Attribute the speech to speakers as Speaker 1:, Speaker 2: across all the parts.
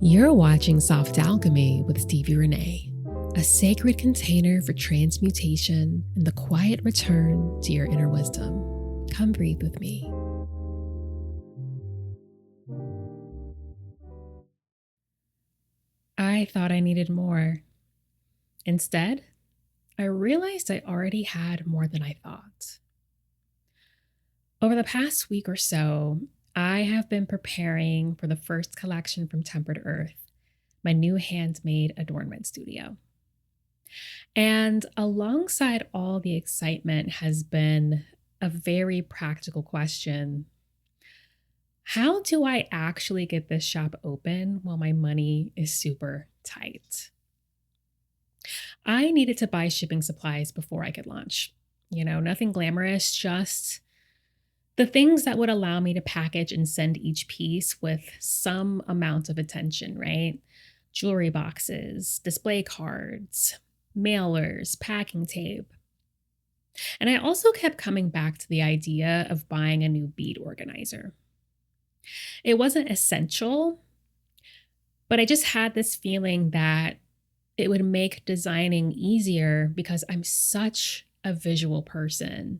Speaker 1: You're watching Soft Alchemy with Stevie Renee, a sacred container for transmutation and the quiet return to your inner wisdom. Come breathe with me. I thought I needed more. Instead, I realized I already had more than I thought. Over the past week or so, I have been preparing for the first collection from Tempered Earth, my new handmade adornment studio. And alongside all the excitement has been a very practical question. How do I actually get this shop open while my money is super tight? I needed to buy shipping supplies before I could launch. Nothing glamorous, just the things that would allow me to package and send each piece with some amount of attention, right? Jewelry boxes, display cards, mailers, packing tape. And I also kept coming back to the idea of buying a new bead organizer. It wasn't essential, but I just had this feeling that it would make designing easier because I'm such a visual person.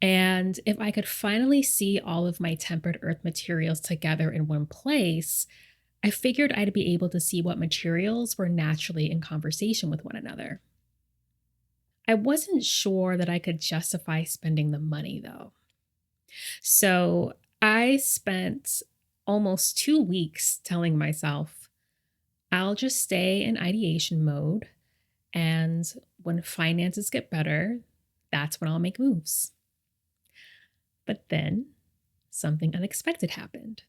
Speaker 1: And if I could finally see all of my Tempered Earth materials together in one place, I figured I'd be able to see what materials were naturally in conversation with one another. I wasn't sure that I could justify spending the money though. So I spent almost 2 weeks telling myself, I'll just stay in ideation mode. And when finances get better, that's when I'll make moves. But then something unexpected happened.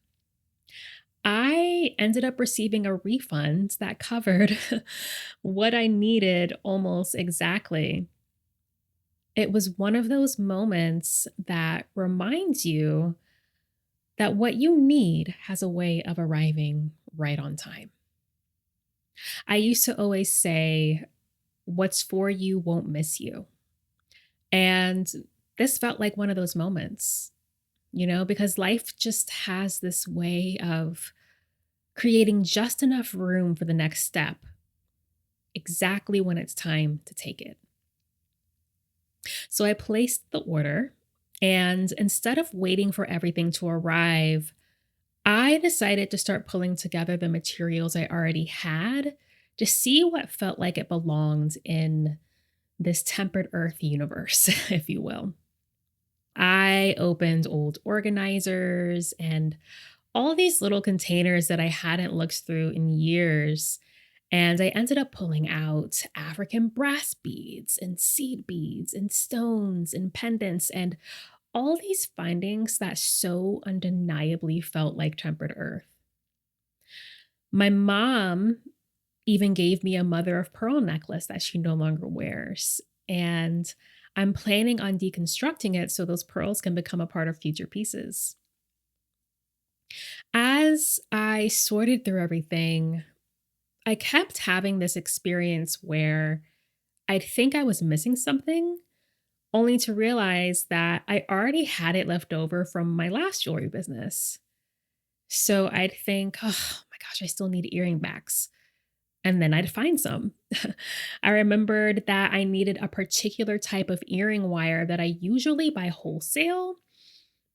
Speaker 1: I ended up receiving a refund that covered what I needed almost exactly. It was one of those moments that reminds you that what you need has a way of arriving right on time. I used to always say, what's for you won't miss you. And this felt like one of those moments, because life just has this way of creating just enough room for the next step, exactly when it's time to take it. So I placed the order, and instead of waiting for everything to arrive, I decided to start pulling together the materials I already had to see what felt like it belonged in this Tempered Earth universe, if you will. I opened old organizers and all these little containers that I hadn't looked through in years. And I ended up pulling out African brass beads and seed beads and stones and pendants and all these findings that so undeniably felt like Tempered Earth. My mom even gave me a mother of pearl necklace that she no longer wears. And I'm planning on deconstructing it so those pearls can become a part of future pieces. As I sorted through everything, I kept having this experience where I'd think I was missing something, only to realize that I already had it left over from my last jewelry business. So I'd think, oh my gosh, I still need earring backs. And then I'd find some. I remembered that I needed a particular type of earring wire that I usually buy wholesale,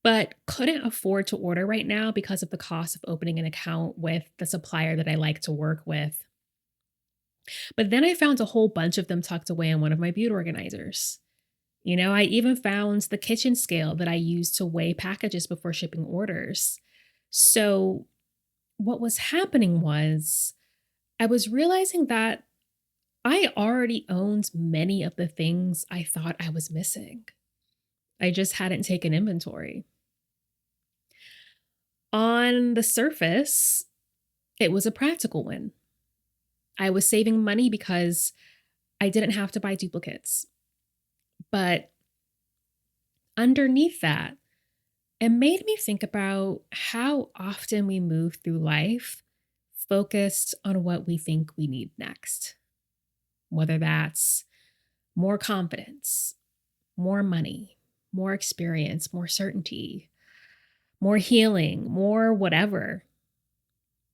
Speaker 1: but couldn't afford to order right now because of the cost of opening an account with the supplier that I like to work with. But then I found a whole bunch of them tucked away in one of my bead organizers. I even found the kitchen scale that I use to weigh packages before shipping orders. So what was happening was I was realizing that I already owned many of the things I thought I was missing. I just hadn't taken inventory. On the surface, it was a practical win. I was saving money because I didn't have to buy duplicates. But underneath that, it made me think about how often we move through life focused on what we think we need next. Whether that's more confidence, more money, more experience, more certainty, more healing, more whatever.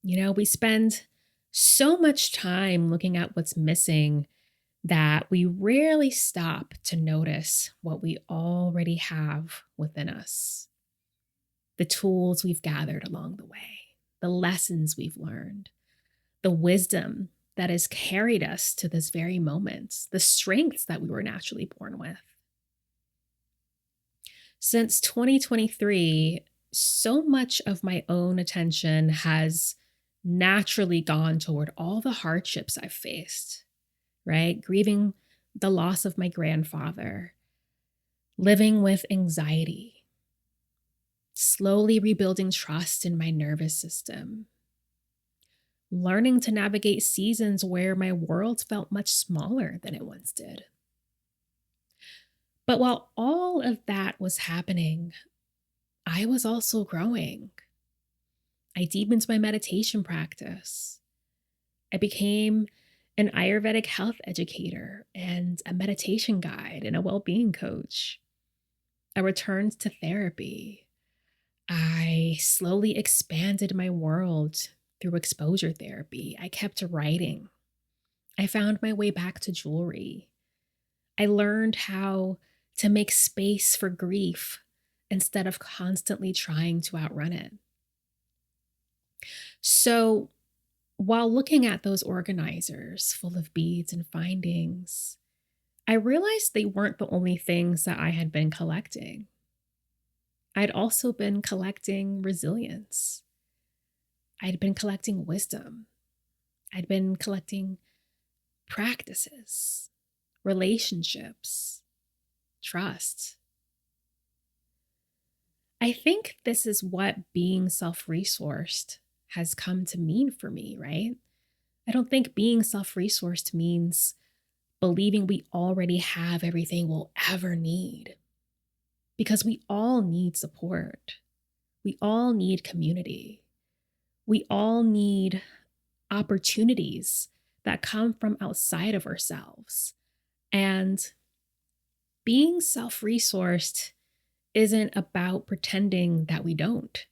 Speaker 1: We spend so much time looking at what's missing that we rarely stop to notice what we already have within us, the tools we've gathered along the way, the lessons we've learned, the wisdom that has carried us to this very moment, the strengths that we were naturally born with. Since 2023, so much of my own attention has naturally gone toward all the hardships I've faced, right? Grieving the loss of my grandfather, living with anxiety, slowly rebuilding trust in my nervous system, learning to navigate seasons where my world felt much smaller than it once did. But while all of that was happening, I was also growing. I deepened my meditation practice. I became an Ayurvedic health educator and a meditation guide and a well being coach. I returned to therapy. I slowly expanded my world through exposure therapy. I kept writing. I found my way back to jewelry. I learned how to make space for grief instead of constantly trying to outrun it. So, while looking at those organizers full of beads and findings, I realized they weren't the only things that I had been collecting. I'd also been collecting resilience. I'd been collecting wisdom. I'd been collecting practices, relationships, trust. I think this is what being self resourced has come to mean for me, right? I don't think being self resourced means believing we already have everything we'll ever need, because we all need support. We all need community. We all need opportunities that come from outside of ourselves. And being self resourced isn't about pretending that we don't.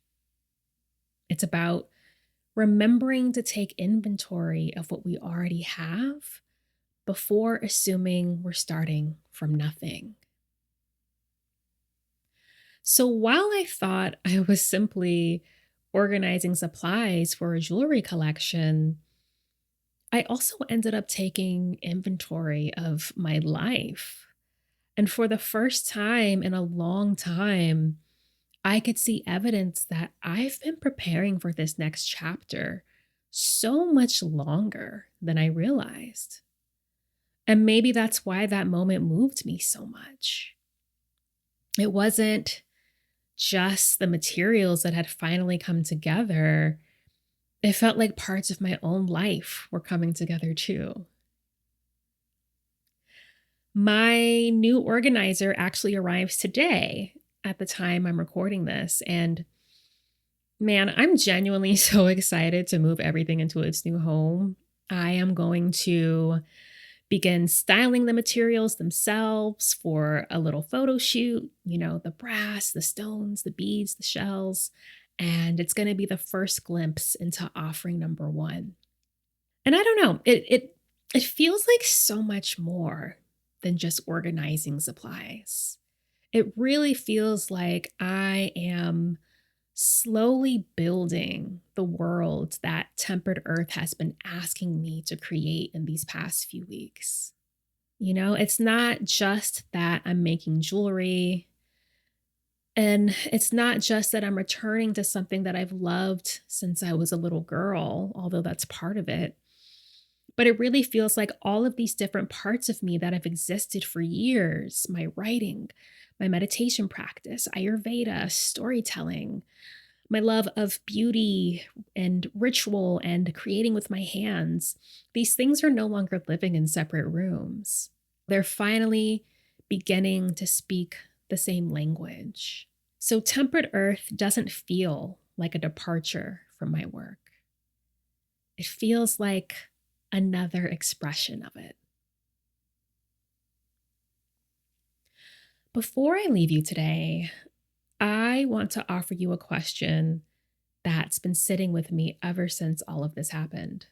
Speaker 1: It's about remembering to take inventory of what we already have before assuming we're starting from nothing. So while I thought I was simply organizing supplies for a jewelry collection, I also ended up taking inventory of my life. And for the first time in a long time, I could see evidence that I've been preparing for this next chapter so much longer than I realized. And maybe that's why that moment moved me so much. It wasn't just the materials that had finally come together. It felt like parts of my own life were coming together too. My new organizer actually arrives today at the time I'm recording this. And man, I'm genuinely so excited to move everything into its new home. I am going to begin styling the materials themselves for a little photo shoot, the brass, the stones, the beads, the shells. And it's going to be the first glimpse into offering number one. And I don't know, it feels like so much more than just organizing supplies. It really feels like I am slowly building the world that Tempered Earth has been asking me to create in these past few weeks. It's not just that I'm making jewelry, and it's not just that I'm returning to something that I've loved since I was a little girl, although that's part of it. But it really feels like all of these different parts of me that have existed for years, my writing, my meditation practice, Ayurveda, storytelling, my love of beauty and ritual and creating with my hands, these things are no longer living in separate rooms. They're finally beginning to speak the same language. So Tempered Earth doesn't feel like a departure from my work. It feels like another expression of it. Before I leave you today, I want to offer you a question that's been sitting with me ever since all of this happened.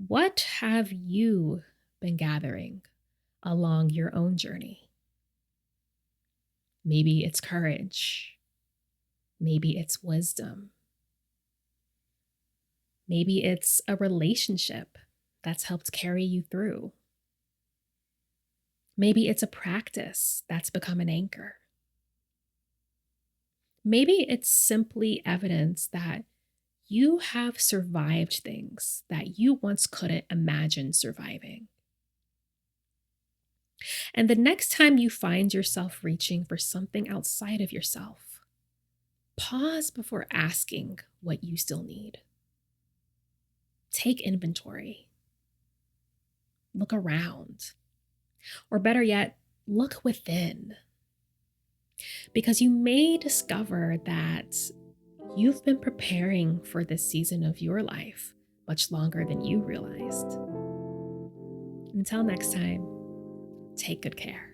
Speaker 1: What have you been gathering along your own journey? Maybe it's courage. Maybe it's wisdom. Maybe it's a relationship that's helped carry you through. Maybe it's a practice that's become an anchor. Maybe it's simply evidence that you have survived things that you once couldn't imagine surviving. And the next time you find yourself reaching for something outside of yourself, pause before asking what you still need. Take inventory. Look around. Or better yet, look within. Because you may discover that you've been preparing for this season of your life much longer than you realized. Until next time, take good care.